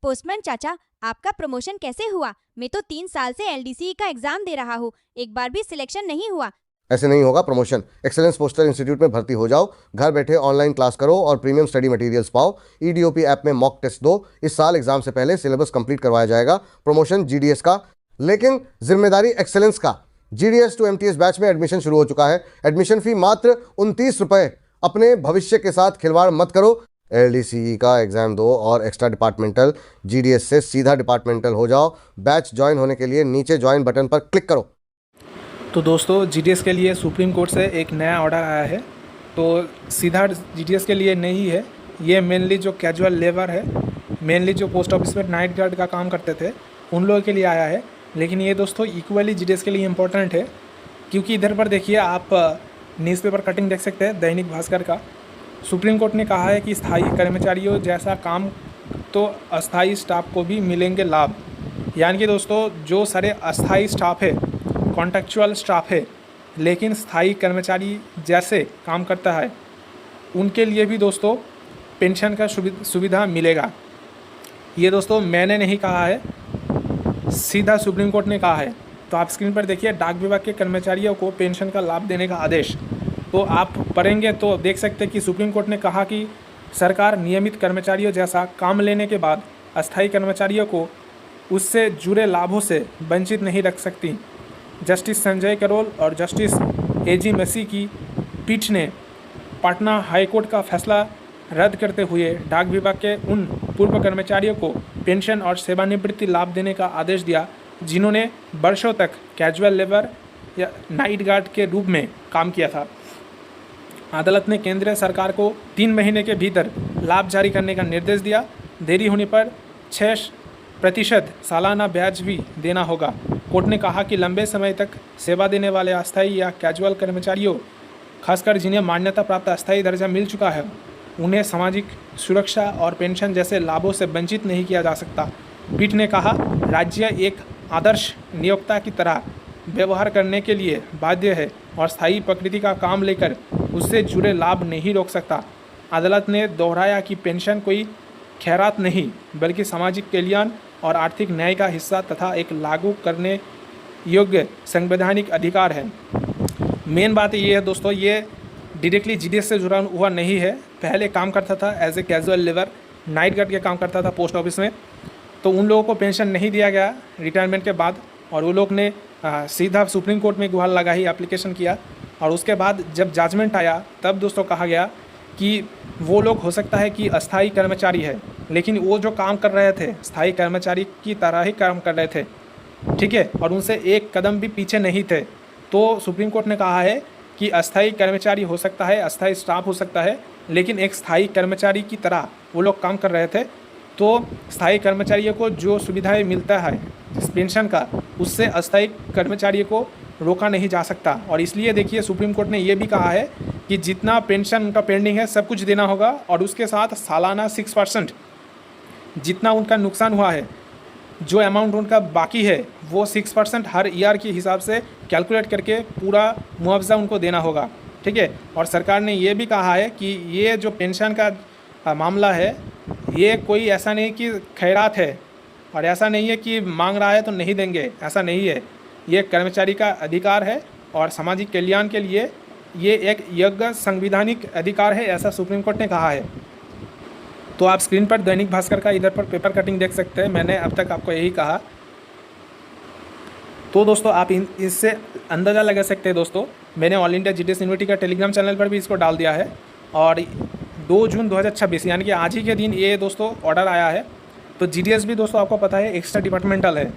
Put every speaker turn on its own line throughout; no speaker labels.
Postman चाचा, आपका promotion कैसे हुआ? मैं तो 3 साल से एलडीसी का एग्जाम दे रहा हूँ, एक बार भी सिलेक्शन नहीं हुआ।
ऐसे नहीं होगा प्रमोशन। एक्सेलेंस पोस्टर इंस्टीट्यूट में भर्ती हो जाओ, घर बैठे ऑनलाइन क्लास करो और प्रीमियम स्टडी मटेरियल्स पाओ। ईडीओपी ऐप में मॉक टेस्ट दो। इस साल एग्जाम से पहले सिलेबस कंप्लीट करवाया जाएगा। प्रमोशन जीडीएस का, लेकिन जिम्मेदारी एक्सेलेंस का। जीडीएस टू एमटीएस बैच में एडमिशन शुरू हो चुका है। एडमिशन फी मात्र 29 रुपए। अपने भविष्य के साथ खिलवाड़ मत करो। एलडीसी का एग्जाम दो और एक्स्ट्रा डिपार्टमेंटल, जीडीएस से सीधा डिपार्टमेंटल हो जाओ। बैच ज्वाइन होने के लिए नीचे ज्वाइन बटन पर क्लिक करो।
तो दोस्तों, जीडीएस के लिए सुप्रीम कोर्ट से एक नया ऑर्डर आया है। तो सीधा जीडीएस के लिए नहीं है, ये मेनली जो कैजुअल लेबर है, मेनली जो पोस्ट ऑफिस में नाइट गार्ड का काम करते थे, उन लोगों के लिए आया है। लेकिन ये दोस्तों इक्वली जीडीएस के लिए इम्पोर्टेंट है, क्योंकि इधर पर देखिए आप न्यूज़पेपर कटिंग देख सकते हैं दैनिक भास्कर का। सुप्रीम कोर्ट ने कहा है कि स्थायी कर्मचारियों जैसा काम तो अस्थाई स्टाफ को भी मिलेंगे लाभ। यानी कि दोस्तों, जो सारे अस्थाई स्टाफ है, कॉन्ट्रैक्चुअल स्टाफ है, लेकिन स्थायी कर्मचारी जैसे काम करता है, उनके लिए भी दोस्तों पेंशन का सुविधा मिलेगा। ये दोस्तों मैंने नहीं कहा है, सीधा सुप्रीम कोर्ट ने कहा है। तो आप स्क्रीन पर देखिए, डाक विभाग के कर्मचारियों को पेंशन का लाभ देने का आदेश। तो आप पढ़ेंगे तो देख सकते हैं कि सुप्रीम कोर्ट ने कहा कि सरकार नियमित कर्मचारियों जैसा काम लेने के बाद अस्थायी कर्मचारियों को उससे जुड़े लाभों से वंचित नहीं रख सकती। जस्टिस संजय करोल और जस्टिस एजी मसी की पीठ ने पटना हाईकोर्ट का फैसला रद्द करते हुए डाक विभाग के उन पूर्व कर्मचारियों को पेंशन और सेवानिवृत्ति लाभ देने का आदेश दिया, जिन्होंने वर्षों तक कैजुअल लेबर या नाइट गार्ड के रूप में काम किया था। अदालत ने केंद्र सरकार को 3 महीने के भीतर लाभ जारी करने का निर्देश दिया। देरी होने पर 6% सालाना ब्याज भी देना होगा। कोर्ट ने कहा कि लंबे समय तक सेवा देने वाले अस्थायी या कैजुअल कर्मचारियों, खासकर जिन्हें मान्यता प्राप्त अस्थायी दर्जा मिल चुका है, उन्हें सामाजिक सुरक्षा और पेंशन जैसे लाभों से वंचित नहीं किया जा सकता। पीठ ने कहा, राज्य एक आदर्श नियोक्ता की तरह व्यवहार करने के लिए बाध्य है और स्थायी प्रकृति का काम लेकर उससे जुड़े लाभ नहीं रोक सकता। अदालत ने दोहराया कि पेंशन कोई खैरात नहीं, बल्कि सामाजिक कल्याण और आर्थिक न्याय का हिस्सा तथा एक लागू करने योग्य संवैधानिक अधिकार है। मेन बात ये है दोस्तों, ये डायरेक्टली जीडीएस से जुड़ा हुआ नहीं है। पहले काम करता था as a casual labour, night guard के काम करता था पोस्ट ऑफिस में, तो उन लोगों को पेंशन नहीं दिया गया रिटायरमेंट के बाद, और वो लोग ने सीधा सुप्रीम कोर्ट में गुहार लगाई, एप्लीकेशन किया, और उसके बाद जब जजमेंट आया तब दोस्तों कहा गया कि वो लोग हो सकता है कि अस्थायी कर्मचारी है, लेकिन वो जो काम कर रहे थे स्थायी कर्मचारी की तरह ही काम कर रहे थे, ठीक है, और उनसे एक कदम भी पीछे नहीं थे। तो सुप्रीम कोर्ट ने कहा है कि अस्थायी कर्मचारी हो सकता है, अस्थायी स्टाफ हो सकता है, लेकिन एक स्थायी कर्मचारी की तरह वो लोग काम कर रहे थे। तो स्थायी कर्मचारियों को जो सुविधाएं मिलता है पेंशन का, उससे अस्थायी कर्मचारियों को रोका नहीं जा सकता। और इसलिए देखिए सुप्रीम कोर्ट ने ये भी कहा है कि जितना पेंशन उनका पेंडिंग है सब कुछ देना होगा, और उसके साथ सालाना 6% जितना उनका नुकसान हुआ है, जो अमाउंट उनका बाकी है, वो 6% हर ईयर के हिसाब से कैलकुलेट करके पूरा मुआवजा उनको देना होगा, ठीक है। और सरकार ने ये भी कहा है कि ये जो पेंशन का मामला है, ये कोई ऐसा नहीं कि खैरात है, और ऐसा नहीं है कि मांग रहा है तो नहीं देंगे, ऐसा नहीं है। ये कर्मचारी का अधिकार है और सामाजिक कल्याण के लिए ये एक योग्य संवैधानिक अधिकार है, ऐसा सुप्रीम कोर्ट ने कहा है। तो आप स्क्रीन पर दैनिक भास्कर का इधर पर पेपर कटिंग देख सकते हैं, मैंने अब तक आपको यही कहा। तो दोस्तों आप इससे अंदाज़ा लगा सकते हैं दोस्तों, मैंने ऑल इंडिया जीडीएस यूनिवर्सिटी का टेलीग्राम चैनल पर भी इसको डाल दिया है, और 2 जून 2026 यानी कि आज ही के दिन ये दोस्तों ऑर्डर आया है। तो जीडीएस भी दोस्तों आपको पता है एक्स्ट्रा डिपार्टमेंटल है,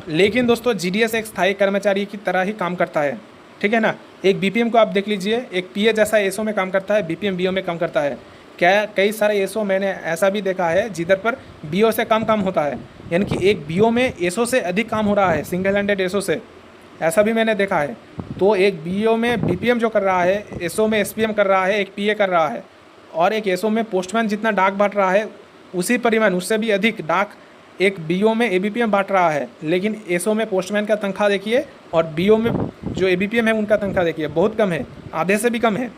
लेकिन दोस्तों जीडीएस एक स्थायी कर्मचारी की तरह ही काम करता है, ठीक है ना। एक बीपीएम को आप देख लीजिए, एक पीए जैसा एसओ में काम करता है, बीपीएम बीओ में काम करता है। क्या कई सारे एसओ मैंने ऐसा भी देखा है जिधर पर बीओ से कम काम होता है, यानी कि एक बीओ में एसओ से अधिक काम हो रहा है, सिंगल हैंडेड एसओ से, ऐसा भी मैंने देखा है। तो एक बीओ में बीपीएम जो कर रहा है, एसओ में एसपीएम कर रहा है, एक पीए कर रहा है, और एक एसओ में पोस्टमैन जितना डाक बांट रहा है उसी परिमाण, उससे भी अधिक डाक एक बीओ में एबीपीएम बांट रहा है। लेकिन एसओ में पोस्टमैन का तनख्वाह देखिए, और बीओ में जो एबीपीएम है उनका तनख्वाह देखिए, बहुत कम है, आधे से भी कम है।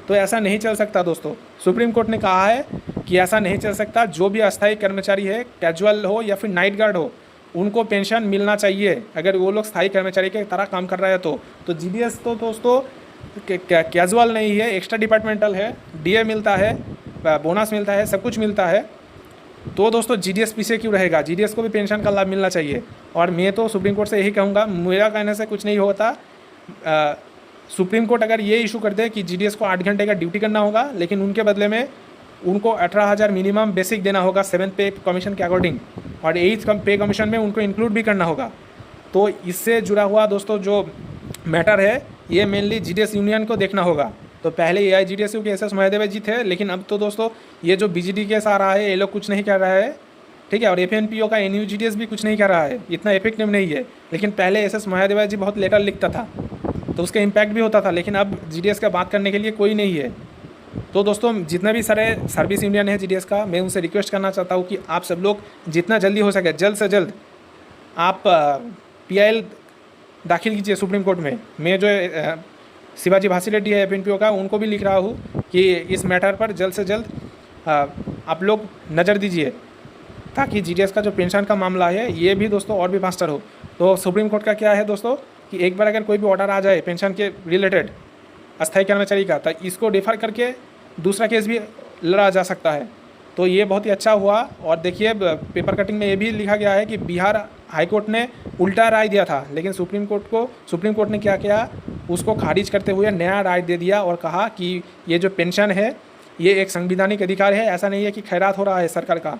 तो ऐसा नहीं चल सकता दोस्तों। सुप्रीम कोर्ट ने कहा है कि ऐसा नहीं चल सकता। जो भी अस्थायी कर्मचारी है, कैजुअल हो या फिर नाइट गार्ड हो, उनको पेंशन मिलना चाहिए अगर वो लोग स्थायी कर्मचारी के तरह काम कर रहे हैं तो जीडीएस तो दोस्तों कैजुअल नहीं है, एक्स्ट्रा डिपार्टमेंटल है, डीए मिलता है, बोनस मिलता है, सब कुछ मिलता है। तो दोस्तों जीडीएस पीछे क्यों रहेगा? जीडीएस को भी पेंशन का लाभ मिलना चाहिए। और मैं तो सुप्रीम कोर्ट से यही कहूँगा, मेरा कहने से कुछ नहीं होता। सुप्रीम कोर्ट अगर ये इशू कर दे कि जीडीएस को 8 घंटे का ड्यूटी करना होगा, लेकिन उनके बदले में उनको 18,000 मिनिमम बेसिक देना होगा 7th पे कमीशन के अकॉर्डिंग, और 8th पे कमीशन में उनको इंक्लूड भी करना होगा। तो इससे जुड़ा हुआ दोस्तों जो मैटर है, ये मेनली जीडीएस यूनियन को देखना होगा। तो पहले एआईजीडीएसयू के एसएस महादेव जी थे, लेकिन अब तो दोस्तों ये जो बीजीडी केस आ रहा है, ये लोग कुछ नहीं कर रहा है, ठीक है। और एफएनपीओ का एनयूजीडीएस भी कुछ नहीं कर रहा है, इतना इफेक्टिव नहीं है। लेकिन पहले एसएस महादेव जी बहुत लेटर लिखता था तो उसका इम्पैक्ट भी होता था, लेकिन अब जीडीएस का बात करने के लिए कोई नहीं है। तो दोस्तों जितने भी सारे सर्विस यूनियन है जीडीएस का, मैं उनसे रिक्वेस्ट करना चाहता हूँ कि आप सब लोग जितना जल्दी हो सके, जल्द से जल्द आप पीआईएल दाखिल कीजिए सुप्रीम कोर्ट में। मैं जो शिवाजी भासी रेड्डी है एफएनपीओ का, उनको भी लिख रहा हूँ कि इस मैटर पर जल्द से जल्द आप लोग नज़र दीजिए, ताकि जीडीएस का जो पेंशन का मामला है ये भी दोस्तों और भी फास्टर हो। तो सुप्रीम कोर्ट का क्या है दोस्तों कि एक बार अगर कोई भी ऑर्डर आ जाए पेंशन के रिलेटेड अस्थायी कर्मचारी का, तो इसको डिफर करके दूसरा केस भी लड़ा जा सकता है। तो ये बहुत ही अच्छा हुआ। और देखिए पेपर कटिंग में ये भी लिखा गया है कि बिहार हाई कोर्ट ने उल्टा राय दिया था, लेकिन सुप्रीम कोर्ट ने क्या किया, उसको खारिज करते हुए नया राय दे दिया और कहा कि ये जो पेंशन है ये एक संवैधानिक अधिकार है, ऐसा नहीं है कि खैरात हो रहा है सरकार का,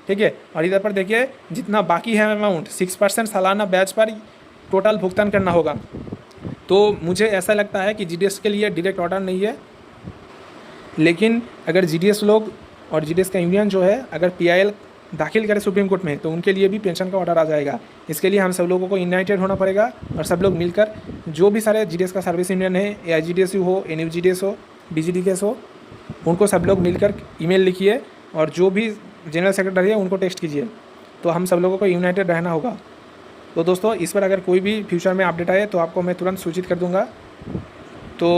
ठीक है। और इधर पर देखिए जितना बाकी है अमाउंट 6% सालाना बैच पर टोटल भुगतान करना होगा। तो मुझे ऐसा लगता है कि जीडीएस के लिए डायरेक्ट ऑर्डर नहीं है, लेकिन अगर जीडीएस लोग और जीडीएस का यूनियन जो है अगर पीआईएल दाखिल करे सुप्रीम कोर्ट में, तो उनके लिए भी पेंशन का ऑर्डर आ जाएगा। इसके लिए हम सब लोगों को यूनाइटेड होना पड़ेगा और सब लोग मिलकर, जो भी सारे जीडीएस का सर्विस यूनियन है, एआईजीडीएसयू हो, एनयूजीडीएस हो, बीजीडीकेस हो, उनको सब लोग मिलकर ईमेल लिखिए और जो भी जनरल सेक्रेटरी है उनको टेक्स्ट कीजिए। तो हम सब लोगों को यूनाइटेड रहना होगा। तो दोस्तों इस पर अगर कोई भी फ्यूचर में अपडेट आए तो आपको मैं तुरंत सूचित कर दूंगा। तो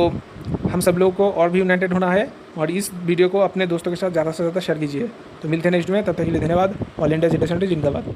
हम सब लोगों को और भी यूनाइटेड होना है, और इस वीडियो को अपने दोस्तों के साथ ज़्यादा से ज़्यादा शेयर कीजिए। तो मिलते हैं नेक्स्ट में, तब तक के लिए धन्यवाद। ऑल इंडिया जिंदाबाद।